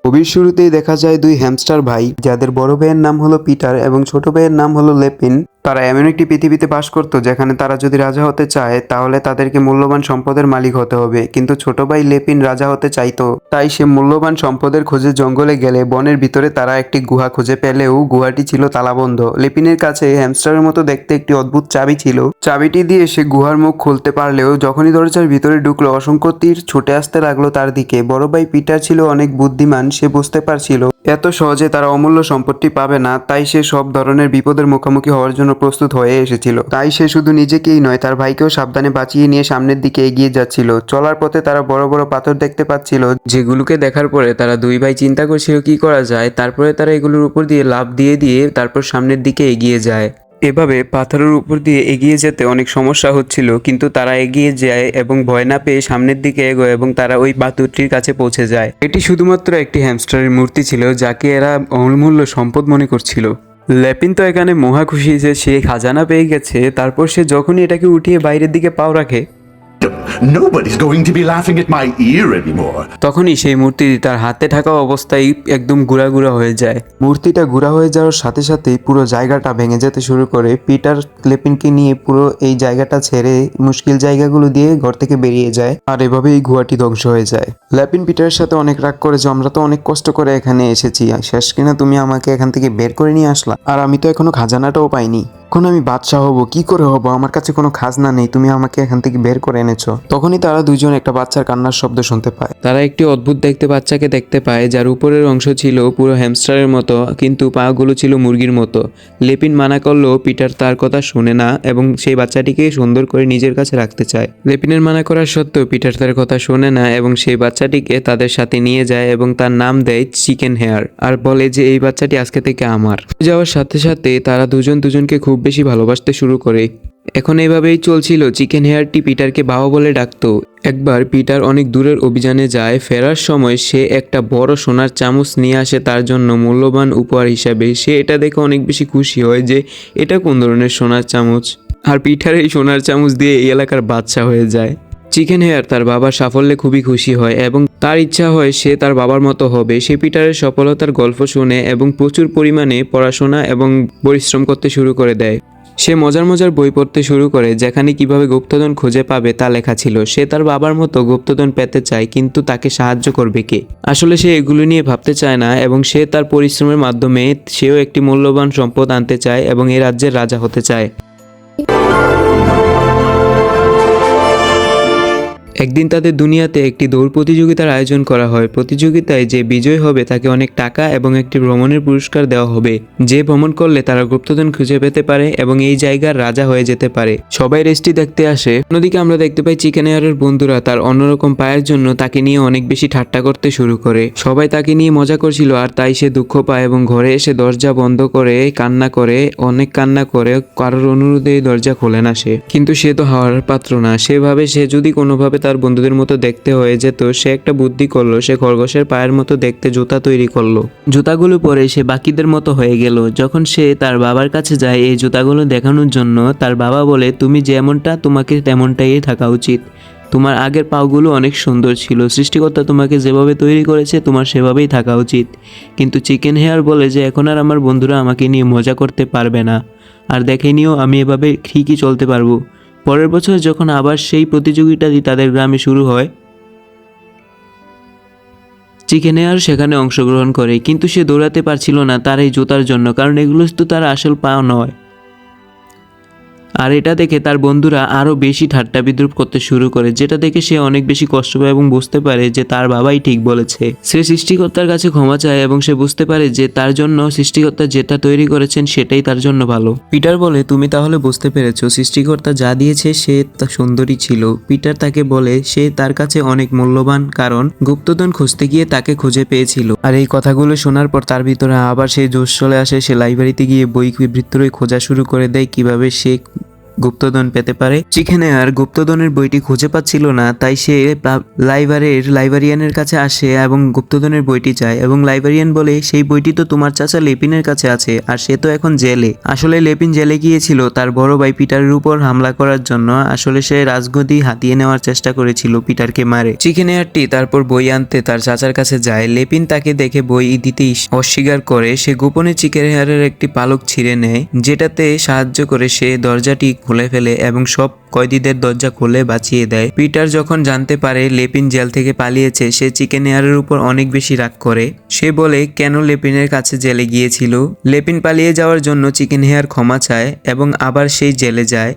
ছবির শুরুতেই দেখা যায় দুই হ্যামস্টার ভাই, যাদের বড় ভাইয়ের নাম হলো পিটার এবং ছোট ভাইয়ের নাম হলো লেপিন। তারা এমন একটি পৃথিবীতে বাস করত যেখানে তারা যদি রাজা হতে চায় তাহলে তাদেরকে মূল্যবান সম্পদের মালিক হতে হবে, কিন্তু ছোট ভাই লেপিন রাজা হতে চাইতো। তাই সে মূল্যবান সম্পদের খোঁজে জঙ্গলে গেলে বনের ভিতরে তারা একটি গুহা খুঁজে পেলেও গুহাটি ছিল তালাবন্ধ। লেপিনের কাছে হ্যামস্টারের মতো দেখতে একটি অদ্ভুত চাবি ছিল। চাবিটি দিয়ে সে গুহার মুখ খুলতে পারলেও যখনই দরজার ভিতরে ঢুকলো অসংখ্য তীর ছুটে আসতে লাগলো তার দিকে। বড় ভাই পিটার ছিল অনেক বুদ্ধিমান, সে বুঝতে পারছিল এত সহজে তারা অমূল্য সম্পত্তি পাবে না, তাই সে সব ধরনের বিপদের মুখোমুখি হওয়ার জন্য প্রস্তুত হয়ে এসেছিল। তাই সে শুধু নিজেকেই নয় তার ভাইকেও সাবধানে বাঁচিয়ে নিয়ে সামনের দিকে এগিয়ে যাচ্ছিল। চলার পথে তারা বড় বড় পাথর দেখতে পাচ্ছিল, যেগুলোকে দেখার পরে তারা দুই ভাই চিন্তা করছিল কি করা যায়। তারপরে তারা এগুলোর উপর দিয়ে লাফ দিয়ে তারপর সামনের দিকে এগিয়ে যায়। এভাবে পাথরের উপর দিয়ে এগিয়ে যেতে অনেক সমস্যা হচ্ছিল, কিন্তু তারা এগিয়ে যায় এবং ভয় না পেয়ে সামনের দিকে এগোয় এবং তারা ওই পাথরটির কাছে পৌঁছে যায়। এটি শুধুমাত্র একটি হ্যামস্টারের মূর্তি ছিল যাকে এরা অমূল্য সম্পদ মনে করছিল। লেপিন তো এখানে মহা খুশি যে সে খাজানা পেয়ে গেছে। তারপর সে যখনই এটাকে উঠিয়ে বাইরের দিকে পাও রাখে, Nobody's going to be laughing at my ear anymore. তখনই সেই মূর্তিটি তার হাতে থাকা অবস্থায় একদম গুঁড়া হয়ে যায়। মূর্তিটা গুঁড়া হয়ে যাওয়ার সাথে সাথেই পুরো জায়গাটা ভেঙে যেতে শুরু করে। পিটার লেপিনকে নিয়ে পুরো এই জায়গাটা ছেড়ে মুশকিল জায়গাগুলো দিয়ে ঘর থেকে বেরিয়ে যায়, আর এভাবে এই গুহাটি ধ্বংস হয়ে যায়। লেপিন পিটারের সাথে অনেক রাগ করে যে আমরা তো অনেক কষ্ট করে এখানে এসেছি, শেষ কিনা তুমি আমাকে এখান থেকে বের করে নিয়ে আসলা, আর আমি তো এখনো খাজানাটাও পাইনি। এখন আমি বাদশাহ হব কি করে হব, আমার কাছে কোনো খাজনা নেই, তুমি আমাকে এখান থেকে বের করে এনেছো। তখনই তারা দুইজন একটা বাচ্চার কান্নার শব্দ শুনতে পায়। তারা একটি অদ্ভুত দেখতে বাচ্চাকে দেখতে পায়, যার উপরের অংশ ছিল পুরো হ্যামস্টারের মতো কিন্তু পাগুলো ছিল মুরগির মতো। লেপিন মানা করলেও পিটার তার কথা শুনে না এবং সেই বাচ্চাটিকে সুন্দর করে নিজের কাছে রাখতে চায়। লেপিনের মানা করার সত্ত্বেও পিটার তার কথা শোনে না এবং সেই বাচ্চাটিকে তাদের সাথে নিয়ে যায় এবং তার নাম দেয় চিকেন হেয়ার, আর বলে যে এই বাচ্চাটি আজকে থেকে আমার। যাওয়ার সাথে সাথে তারা দুজনকে খুব বেশি ভালোবাসতে শুরু করে। এখন এইভাবেই চলছিল। চিকেন হেয়ারটি পিটারকে বাবা বলে ডাকতো। একবার পিটার অনেক দূরের অভিযানে যায়, ফেরার সময় সে একটা বড় সোনার চামচ নিয়ে আসে তার জন্য মূল্যবান উপহার হিসাবে। সে এটা দেখে অনেক বেশি খুশি হয় যে এটা কোন ধরনের সোনার চামচ, আর পিটার এই সোনার চামচ দিয়ে এই এলাকার বাদশা হয়ে যায়। চিকেন হেয়ার তার বাবার সাফল্যে খুবই খুশি হয় এবং তার ইচ্ছা হয় সে তার বাবার মতো হবে। সে পিটারের সফলতার গল্প শুনে এবং প্রচুর পরিমাণে পড়াশোনা এবং পরিশ্রম করতে শুরু করে দেয়। সে মজার বই পড়তে শুরু করে যেখানে কিভাবে গুপ্তধন খুঁজে পাবে তা লেখা ছিল। সে তার বাবার মতো গুপ্তধন পেতে চায়, কিন্তু তাকে সাহায্য করবে কে? আসলে সে এগুলো নিয়ে ভাবতে চায় না এবং সে তার পরিশ্রমের মাধ্যমে সেও একটি মূল্যবান সম্পদ আনতে চায় এবং এই রাজ্যের রাজা হতে চায়। একদিন তাদের দুনিয়াতে একটি দৌড় প্রতিযোগিতার আয়োজন করা হয়। প্রতিযোগিতায় যে বিজয় হবে তাকে অনেক টাকা এবং একটি ভ্রমণের পুরস্কার দেওয়া হবে। যে ভ্রমণ করলে তারা গুপ্তধন খুঁজে পেতে পারে এবং এই জায়গার রাজা হয়ে যেতে পারে। সবাই রেসটি দেখতে আসে। অন্যদিকে আমরা দেখতে পাই চিকেন হেয়ারের বন্ধুরা তার অন্যরকম পায়ের জন্য তাকে নিয়ে অনেক বেশি ঠাট্টা করতে শুরু করে। সবাই তাকে নিয়ে মজা করছিল, আর তাই সে দুঃখ পায় এবং ঘরে এসে দরজা বন্ধ করে অনেক কান্না করে কারোর অনুরোধে দরজা খোলে না সে। কিন্তু সে তো হাওয়ার পাত্র না। সেভাবে সে যদি কোনোভাবে তার বন্ধুদের মতো দেখতে হয়ে যেত, সে একটা বুদ্ধি করলো। সে খরগোশের পায়ের মতো দেখতে জুতা তৈরি করলো। জুতাগুলো পরে সে বাকিদের মতো হয়ে গেল। যখন সে তার বাবার কাছে যায় এই জুতাগুলো দেখানোর জন্য, তার বাবা বলে তুমি যেমনটা তোমাকে তেমনটাই থাকা উচিত। তোমার আগের পাগুলো অনেক সুন্দর ছিল, সৃষ্টিকর্তা তোমাকে যেভাবে তৈরি করেছে তোমার সেভাবেই থাকা উচিত। কিন্তু চিকেন হেয়ার বলে যে এখন আর আমার বন্ধুরা আমাকে নিয়ে মজা করতে পারবে না, আর দেখে নিও আমি এভাবে ঠিকই চলতে পারবো। পরের বছর যখন আবার সেই প্রতিযোগিতাটি তাদের গ্রামে শুরু হয়, চিকেন হেয়ার সেখানে অংশগ্রহণ করে, কিন্তু সে দৌড়াতে পারছিল না তার এই জুতার জন্য, কারণ এগুলো তো তার আসল পা নয়। আর এটা দেখে তার বন্ধুরা আরও বেশি ঠাট্টা বিদ্রুপ করতে শুরু করে, যেটা দেখে সে অনেক বেশি কষ্ট পায় এবং বুঝতে পারে যে তার বাবাই ঠিক বলেছে। সে সৃষ্টিকর্তার কাছে ক্ষমা চায় এবং সে বুঝতে পারে যে তার জন্য সৃষ্টিকর্তা যেটা তৈরি করেছেন সেটাই তার জন্য ভালো। পিটার বলে তুমি তাহলে বুঝতে পেরেছো সৃষ্টিকর্তা যা দিয়েছে সে তা সুন্দরী ছিল। পিটার তাকে বলে সে তার কাছে অনেক মূল্যবান, কারণ গুপ্তধন খুঁজতে গিয়ে তাকে খুঁজে পেয়েছিল। আর এই কথাগুলো শোনার পর তার ভিতরে আবার সেই জোশ চলে আসে। সে লাইব্রেরিতে গিয়ে বই ভিতরে খোঁজা শুরু করে দেয় কিভাবে সে গুপ্তধন পেতে পারে। চিকেন হেয়ার গুপ্তধনের বইটি খুঁজে পাচ্ছিল না, তাই সে লাইব্রেরিয়ানের কাছে আসে এবং গুপ্তধনের বইটি চায় এবং লাইব্রেরিয়ান বলে সেই বইটি তো তোমার চাচা লেপিনের কাছে আছে আর সে তো এখন জেলে। আসলে লেপিন জেলে গিয়েছিল তার বড় ভাই পিটারের উপর হামলা করার জন্য। আসলে সে রাজগদ্দি হাতিয়ে নেওয়ার চেষ্টা করেছিল পিটারকে মারে। চিকেন হেয়ারটি তারপর বই আনতে তার চাচার কাছে যায়। লেপিন তাকে দেখে বই দিতে অস্বীকার করে। সে গোপনে চিকেন হেয়ারের একটি পালক ছিঁড়ে নেয়, যেটাতে সাহায্য করে সে দরজাটি খুলে ফেলে এবং সব কয়েদিদের দরজা খুলে বাঁচিয়ে দেয়। পিটার যখন জানতে পারে লেপিন জেল থেকে পালিয়েছে, সে চিকেন হেয়ারের উপর অনেক বেশি রাগ করে। সে বলে কেন লেপিনের কাছে জেলে গিয়েছিল। লেপিন পালিয়ে যাওয়ার জন্য চিকেন হেয়ার ক্ষমা চায় এবং আবার সেই জেলে যায়।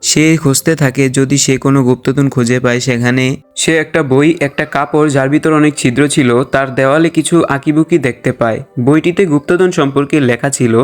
সে খুঁজতে থাকে যদি সে কোনো গুপ্তধন খুঁজে পায়। সেখানে সে একটা বই, একটা কাপড় যার ভিতর অনেক ছিদ্র ছিল, তার দেওয়ালে কিছু আঁকিবুকি দেখতে পায়। বইটিতে গুপ্তধন সম্পর্কে লেখা ছিল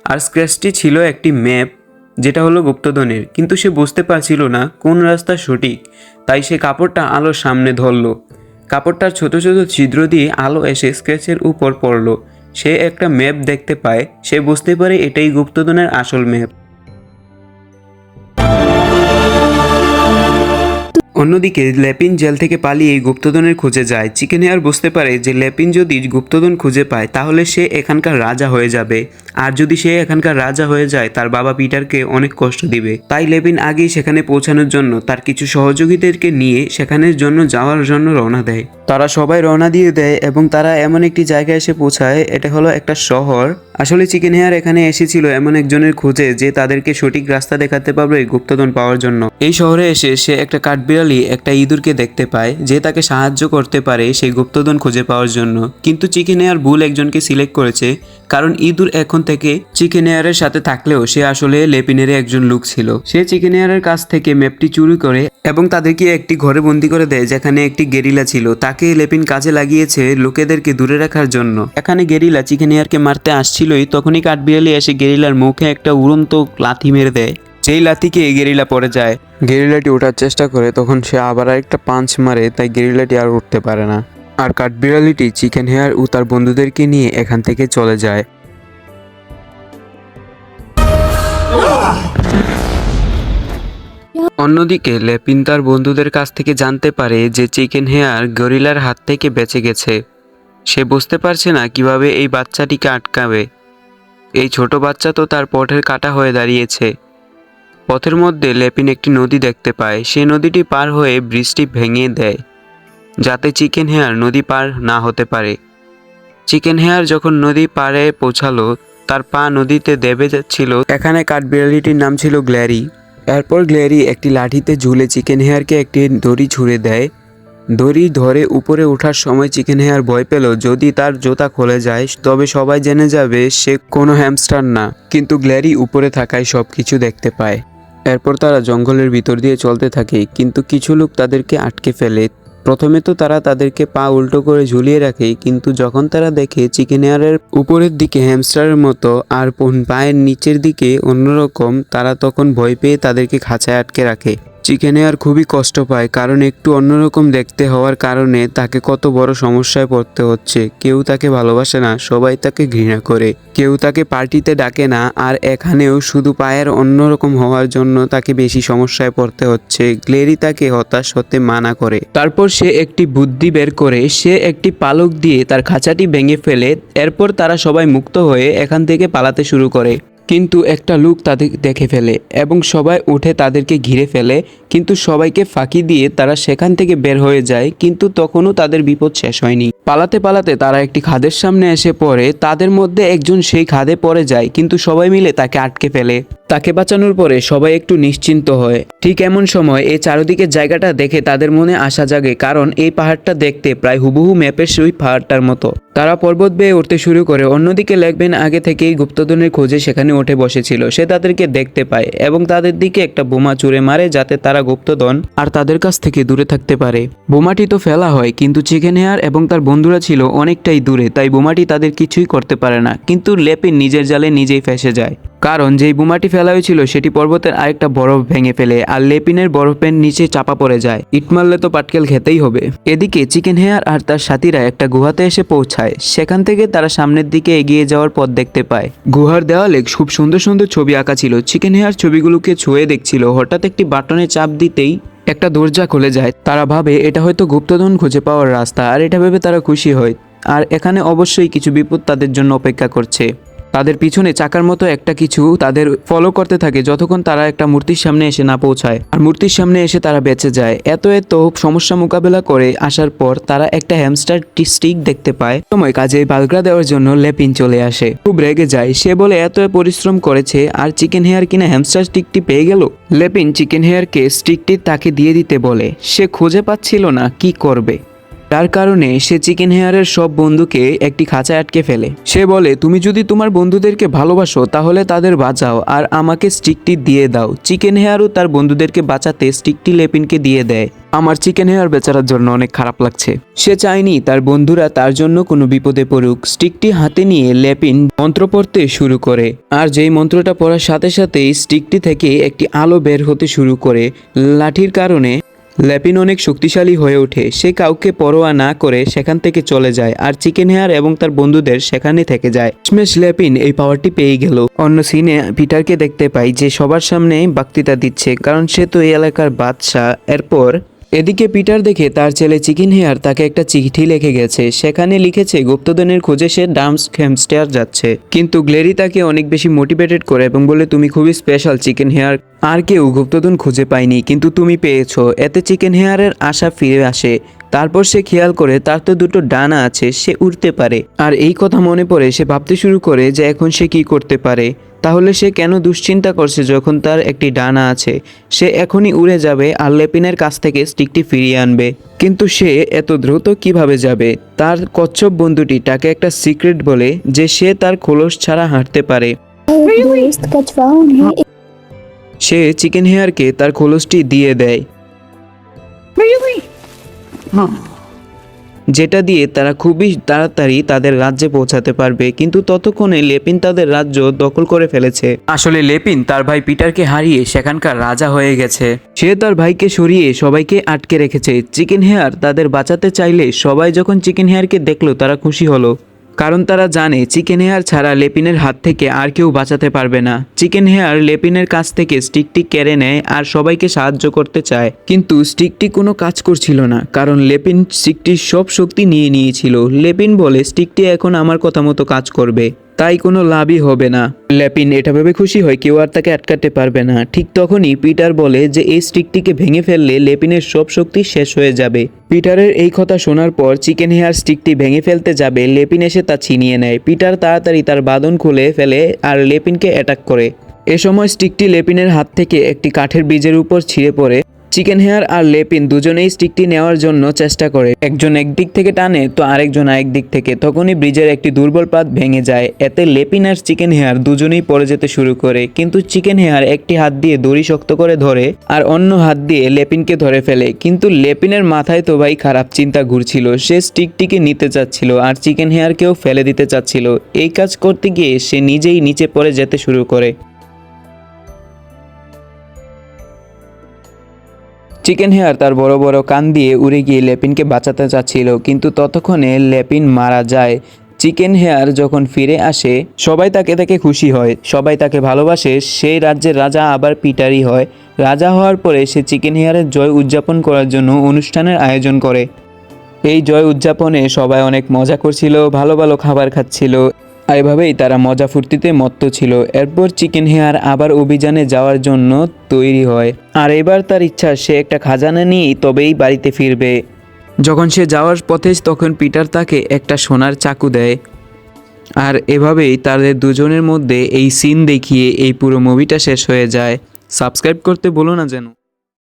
আর স্ক্র্যাচটি ছিল একটি ম্যাপ, যেটা হলো গুপ্তধনের। কিন্তু সে বুঝতে পারছিল না কোন রাস্তা সঠিক, তাই সে কাপড়টা আলোর সামনে ধরল। কাপড়টার ছোট ছোট ছিদ্র দিয়ে আলো এসে স্ক্র্যাচের উপর পড়ল। সে একটা ম্যাপ দেখতে পায়। সে বুঝতে পারে এটাই গুপ্তধনের আসল ম্যাপ। অন্যদিকে লেপিন জেল থেকে পালিয়ে গুপ্তধনের খুঁজে যায়। চিকেন হেয়ার বুঝতে পারে যে লেপিন যদি গুপ্তধন খুঁজে পায় তাহলে সে এখানকার রাজা হয়ে যাবে, আর যদি সে এখানকার রাজা হয়ে যায় তার বাবা পিটারকে অনেক কষ্ট দিবে। তাই লেপিন আগেই সেখানে পৌঁছানোর জন্য তার কিছু সহযোগীদেরকে নিয়ে সেখানের জন্য যাওয়ার জন্য রওনা দেয়। তারা সবাই রওনা দিয়ে দেয় এবং তারা এমন একটি জায়গায় এসে পৌঁছায়, এটা হলো একটা শহর। আসলে চিকেন হেয়ার এখানে এসেছিল এমন একজনের খোঁজে যে তাদেরকে সঠিক রাস্তা দেখাতে পারবে গুপ্তধন পাওয়ার জন্য। এই শহরে এসে সে একটা কাঠবিড়ালি একটা ইঁদুরকে দেখতে পায় যে তাকে সাহায্য করতে পারে সেই গুপ্তধন খুঁজে পাওয়ার জন্য। কিন্তু চিকেন হেয়ার ভুল একজনকে সিলেক্ট করেছে, কারণ ইঁদুর এখন থেকে চিকেন হেয়ারের সাথে থাকলেও সে আসলে লেপিনের একজন লোক ছিল। সে চিকেন হেয়ারের কাছ থেকে ম্যাপটি চুরি করে এবং তাদেরকে একটি ঘরে বন্দি করে দেয় যেখানে একটি গেরিলা ছিল। তাকে লেপিন কাজে লাগিয়েছে লোকেদেরকে দূরে রাখার জন্য। এখানে গেরিলা চিকেন হেয়ারকে মারতে আসছিলই, তখনই কাঠবিড়ালি এসে গেরিলার মুখে একটা উড়ন্ত লাথি মেরে দেয়। যেই লাথিকে গেরিলা পড়ে যায়। গেরিলাটি ওঠার চেষ্টা করে, তখন সে আবার একটা পাঞ্চ মারে, তাই গেরিলাটি আর উঠতে পারে না। আর কাঠবিড়ালিটি চিকেন হেয়ার ও তার বন্ধুদেরকে নিয়ে এখান থেকে চলে যায়। অন্যদিকে লেপিন তার বন্ধুদের কাছ থেকে জানতে পারে যে চিকেন হেয়ার গরিলার হাত থেকে বেঁচে গেছে। সে বুঝতে পারছে না কিভাবে এই বাচ্চাটিকে আটকাবে। এই ছোট বাচ্চা তো তার পথের কাঁটা হয়ে দাঁড়িয়েছে। পথের মধ্যে লেপিন একটি নদী দেখতে পায়। সে নদীটি পার হয়ে ব্রিজটি ভেঙে দেয় যাতে চিকেন হেয়ার নদী পার না হতে পারে। চিকেন হেয়ার যখন নদী পাড়ে পৌঁছালো, তার পা নদীতে দেবে যাচ্ছিল। এখানে কাঠবিড়ালিটির নাম ছিল গ্ল্যারি। এরপর গ্ল্যারি একটি লাঠিতে ঝুলে চিকেন হেয়ারকে একটি দড়ি ছুঁড়ে দেয়। দড়ি ধরে উপরে ওঠার সময় চিকেন হেয়ার ভয় পেল যদি তার জুতা খুলে যায় তবে সবাই জেনে যাবে সে কোনো হ্যামস্টার না। কিন্তু গ্ল্যারি উপরে থাকায় সব কিছু দেখতে পায়। এরপর তারা জঙ্গলের ভিতর দিয়ে চলতে থাকে, কিন্তু কিছু লোক তাদেরকে আটকে ফেলে। প্রথমে তো তারা তাদেরকে পা উল্টো করে ঝুলিয়ে রাখে, কিন্তু যখন তারা দেখে চিকেন হেয়ারের উপরের দিকে হ্যামস্টারের মতো আর পায়ের নিচের দিকে অন্যরকম, তারা তখন ভয় পেয়ে তাদেরকে খাঁচায় আটকে রাখে। চিকেন হেয়ার খুবই কষ্ট পায়, কারণ একটু অন্যরকম দেখতে হওয়ার কারণে তাকে কত বড় সমস্যায় পড়তে হচ্ছে। কেউ তাকে ভালোবাসে না, সবাই তাকে ঘৃণা করে, কেউ তাকে পার্টিতে ডাকে না, আর এখানেও শুধু পায়ের অন্যরকম হওয়ার জন্য তাকে বেশি সমস্যায় পড়তে হচ্ছে। গ্লেরি তাকে হতাশ হতে মানা করে। তারপর সে একটি বুদ্ধি বের করে সে একটি পালক দিয়ে তার খাঁচাটি ভেঙে ফেলে। এরপর তারা সবাই মুক্ত হয়ে এখান থেকে পালাতে শুরু করে। কিন্তু একটা লোক তাদের দেখে ফেলে এবং সবাই উঠে তাদেরকে ঘিরে ফেলে, কিন্তু সবাইকে ফাঁকি দিয়ে তারা সেখান থেকে বের হয়ে যায়। কিন্তু তখনও তাদের বিপদ শেষ হয়নি। পালাতে পালাতে তারা একটি খাদের সামনে এসে পড়ে। তাদের মধ্যে একজন সেই খাদে পড়ে যায়, কিন্তু সবাই মিলে তাকে আটকে ফেলে। তাকে বাঁচানোর পরে সবাই একটু নিশ্চিন্ত হয়। ঠিক এমন সময় এই চারদিকের জায়গাটা দেখে তাদের মনে আশা জাগে, কারণ এই পাহাড়টা দেখতে প্রায় হুবহু ম্যাপের সেই পাহাড়টার মতো। তারা পর্বত বেয়ে উঠতে শুরু করে। অন্যদিকে লেখবেন আগে থেকেই গুপ্তধনের খোঁজে সেখানে উঠে বসেছিল। সে তাদেরকে দেখতে পায় এবং তাদের দিকে একটা বোমা ছুঁড়ে মারে যাতে তারা গুপ্তধন আর তাদের কাছ থেকে দূরে থাকতে পারে। বোমাটি তো ফেলা হয়, কিন্তু চিকেন হেয়ার এবং তার বন্ধুরা ছিল অনেকটাই দূরে, তাই বোমাটি তাদের কিছুই করতে পারে না। কিন্তু লেপিন নিজের জালে নিজেই ফেঁসে যায়। কারণ যেই বোমাটি ফেলা হয়েছিল সেটি পর্বতের আরেকটা বরফ ভেঙে ফেলে আর লেপিনের বরফের নিচে চাপা পড়ে যায়। ইট মারলে তো পাটকেল খেতেই হবে। এদিকে চিকেন হেয়ার আর তার সাথীরা একটা গুহাতে এসে পৌঁছায়। সেখান থেকে তারা সামনের দিকে এগিয়ে যাওয়ার পথ দেখতে পায়। গুহার দেওয়ালে খুব সুন্দর সুন্দর ছবি আঁকা ছিল। চিকেন হেয়ার ছবিগুলোকে ছুঁয়ে দেখছিল। হঠাৎ একটি বাটনে চাপ দিতেই একটা দরজা খুলে যায়। তারা ভাবে এটা হয়তো গুপ্তধন খুঁজে পাওয়ার রাস্তা, আর এটা ভেবে তারা খুশি হয়। আর এখানে অবশ্যই কিছু বিপদ তাদের জন্য অপেক্ষা করছে। তাদের পিছনে চাকার মতো একটা কিছু তাদের ফলো করতে থাকে যতক্ষণ তারা একটা মূর্তির সামনে এসে না পৌঁছায়। আর মূর্তির সামনে এসে তারা বেঁচে যায়। এত সমস্যা মোকাবেলা করে আসার পর তারা একটা হ্যামস্টার স্টিক দেখতে পায়। সময় কাজে বালগ্রা দেওয়ার জন্য লেপিন চলে আসে। খুব রেগে যায়। সে বলে এত পরিশ্রম করেছে আর চিকেন হেয়ার কিনা হ্যামস্টার স্টিকটি পেয়ে গেল। লেপিন চিকেন হেয়ারকে স্টিকটি তাকে দিয়ে দিতে বলে। সে খুঁজে পাচ্ছিল না কি করবে। তার কারণে সে চিকেন হেয়ারের সব বন্ধুকে একটি খাঁচায় আটকে ফেলে। সে বলে, তুমি যদি তোমার বন্ধুদেরকে ভালোবাসো তাহলে তাদের বাঁচাও আর আমাকে স্টিকটি দিয়ে দাও। চিকেন হেয়ারও তার বন্ধুদেরকে বাঁচাতে স্টিকটি লেপিনকে দিয়ে দেয়। আমার চিকেন হেয়ার বেচারার জন্য অনেক খারাপ লাগছে। সে চায়নি তার বন্ধুরা তার জন্য কোনো বিপদে পড়ুক। স্টিকটি হাতে নিয়ে লেপিন মন্ত্র পড়তে শুরু করে। আর যেই মন্ত্রটা পড়ার সাথে সাথেই স্টিকটি থেকে একটি আলো বের হতে শুরু করে। লাঠির কারণে লেপিন অনেক শক্তিশালী হয়ে ওঠে। সে কাউকে পরোয়া না করে সেখান থেকে চলে যায় আর চিকেন হেয়ার এবং তার বন্ধুদের সেখানে থেকে যায়। শেষমেশ লেপিন এই পাওয়ারটি পেয়ে গেল। অন্য সিনে পিটারকে দেখতে পাই যে সবার সামনে বক্তৃতা দিচ্ছে, কারণ সে তো এই এলাকার বাদশাহ। এরপর এদিকে পিটার দেখে তার ছেলে চিকেন হেয়ার তাকে একটা চিঠি লিখে গেছে। সেখানে লিখেছে গুপ্তধনের খোঁজে সে ডাম্পস হ্যামস্টার যাচ্ছে। কিন্তু গ্লেরি তাকে অনেক বেশি মোটিভেটেড করে এবং বলে, তুমি খুবই স্পেশাল চিকেন হেয়ার। আর কেউ গুপ্তধন খুঁজে পায়নি কিন্তু তুমি পেয়েছো। এতে চিকেন হেয়ারের আশা ফিরে আসে। তারপর সে খেয়াল করে তার তো দুটো ডানা আছে, সে উড়তে পারে। আর এই কথা মনে পড়ে সে ভাবতে শুরু করে যে এখন সে কি করতে পারে। তাহলে সে কেন দুশ্চিন্তা করছে যখন তার একটি ডানা আছে। সে এখনই উড়ে যাবে আর লেপিনের কাছ থেকে স্টিকটি ফিরিয়ে আনবে। কিন্তু সে এত দ্রুত কিভাবে যাবে? তার কচ্ছপ বন্ধুটি তাকে একটা সিক্রেট বলে যে সে তার খোলস ছাড়া হাঁটতে পারে। दोस्त कछुआ उन्हें সে চিকেন হেয়ারকে তার খোলসটি দিয়ে দেয়, যেটা দিয়ে তারা খুবই তাড়াতাড়ি তাদের রাজ্যে পৌঁছাতে পারবে। কিন্তু ততক্ষণে লেপিন তাদের রাজ্য দখল করে ফেলেছে। আসলে লেপিন তার ভাই পিটারকে হারিয়ে সেখানকার রাজা হয়ে গেছে। সে তার ভাইকে সরিয়ে সবাইকে আটকে রেখেছে। চিকেন হেয়ার তাদের বাঁচাতে চাইলে সবাই যখন চিকেন হেয়ারকে দেখলো তারা খুশি হলো, কারণ তারা জানে চিকেন হেয়ার ছাড়া লেপিনের হাত থেকে আর কেউ বাঁচাতে পারবে না। চিকেন হেয়ার লেপিনের কাছ থেকে স্টিকটি কেড়ে নেয় আর সবাইকে সাহায্য করতে চায়। কিন্তু স্টিকটি কোনো কাজ করছিল না, কারণ লেপিন স্টিকটির সব শক্তি নিয়ে নিয়েছিল। লেপিন বলে, স্টিকটি এখন আমার কথা মতো কাজ করবে, তাই কোনো লাভই হবে না। লেপিন এটা ভেবে খুশি হয় কেউ আর তাকে আটকাতে পারবে না। ঠিক তখনই পিটার বলে যে এই স্টিকটিকে ভেঙে ফেললে লেপিনের সব শক্তি শেষ হয়ে যাবে। পিটারের এই কথা শোনার পর চিকেন হেয়ার স্টিকটি ভেঙে ফেলতে যাবে, লেপিন এসে তা ছিনিয়ে নেয়। পিটার তাড়াতাড়ি তার বাঁধন খুলে ফেলে আর লেপিনকে অ্যাটাক করে। এ সময় স্টিকটি লেপিনের হাত থেকে একটি কাঠের ব্রিজের উপর ছিঁড়ে পড়ে। চিকেন হেয়ার আর লেপিন দুজনেই স্টিকটি নেওয়ার জন্য চেষ্টা করে। একজন একদিক থেকে টানে তো আরেকজন আরেক দিক থেকে। তখনই ব্রিজের একটি দুর্বল পাত ভেঙে যায়। এতে লেপিন আর চিকেন হেয়ার দুজনেই পড়ে যেতে শুরু করে। কিন্তু চিকেন হেয়ার একটি হাত দিয়ে দড়ি শক্ত করে ধরে আর অন্য হাত দিয়ে লেপিনকে ধরে ফেলে। কিন্তু লেপিনের মাথায় তো ভাই খারাপ চিন্তা ঘুরছিল। সে স্টিকটিকে নিতে চাচ্ছিল আর চিকেন হেয়ারকেও ফেলে দিতে চাচ্ছিল। এই কাজ করতে গিয়ে সে নিজেই নিচে পড়ে যেতে শুরু করে। চিকেন হেয়ার তার বড় বড় কান দিয়ে উড়ে গিয়ে লেপিনকে বাঁচাতে চাচ্ছিল, কিন্তু ততক্ষণে লেপিন মারা যায়। চিকেন হেয়ার যখন ফিরে আসে সবাই তাকে দেখে খুশি হয়, সবাই তাকে ভালোবাসে। সেই রাজ্যের রাজা আবার পিটারই হয়। রাজা হওয়ার পরে সে চিকেন হেয়ারের জয় উদযাপন করার জন্য অনুষ্ঠানের আয়োজন করে। এই জয় উদযাপনে সবাই অনেক মজা করছিল, ভালো ভালো খাবার খাচ্ছিল। এভাবেই তারা মজা ফুর্তিতে মত্ত ছিল। এরপর চিকেন হেয়ার আবার অভিযানে যাওয়ার জন্য তৈরি হয়। আর এবার তার ইচ্ছা সে একটা খাজানা নিয়েই তবেই বাড়িতে ফিরবে। যখন সে যাওয়ার পথে তখন পিটার তাকে একটা সোনার চাকু দেয়। আর এভাবেই তাদের দুজনের মধ্যে এই সিন দেখিয়ে এই পুরো মুভিটা শেষ হয়ে যায়। সাবস্ক্রাইব করতে বলো না যেন।